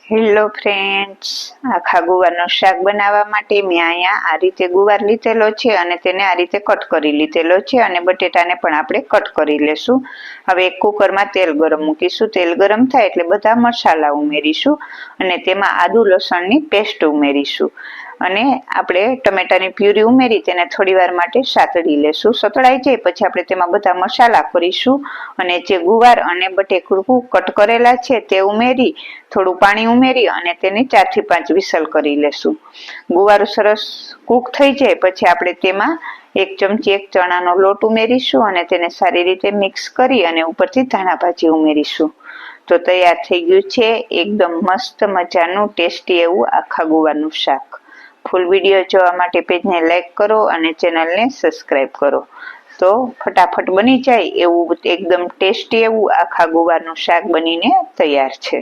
Hello friends, આખા ગુવારનું શાક બનાવવા માટે મેં અહીંયા આ રીતે ગુવાર લીધેલો છે અને તેને આ રીતે કટ કરી લીધેલો છે અને બટેટાને પણ આપણે કટ કરી લેશું. હવે એક કુકરમાં તેલ ગરમ મૂકીશું. તેલ ગરમ થાય એટલે બધા મસાલા ઉમેરીશું અને તેમાં આદુ લસણની પેસ્ટ ઉમેરીશું અને આપણે ટમેટાની પ્યુરી ઉમેરી તેને થોડી વાર માટે સાતળી લેશું. સતળાઈ જાય પછી આપણે તેમાં બધા મસાલા કરીશું અને જે ગુવાર અને બટેકું કટ કરેલા છે તે ઉમેરી થોડું પાણી ઉમેરી અને તેની 4 થી 5 વિસલ કરી લેશું. ગુવાર સરસ કૂક થઈ જાય પછી આપણે તેમાં 1 ચમચી ચણાનો લોટ ઉમેરીશું અને તેને સારી રીતે મિક્સ કરી અને ઉપરથી ધાણા ભાજી ઉમેરીશું. તો તૈયાર થઈ ગયું છે એકદમ મસ્ત મજાનું ટેસ્ટી એવું આખા ગુવારનું શાક. ફૂલ વિડીયો જોવા માટે પેજને લાઈક કરો અને ચેનલને સબસ્ક્રાઈબ કરો. તો ફટાફટ બની જાય એવું એકદમ ટેસ્ટી એવું આખા ગુવારનું શાક બનીને તૈયાર છે.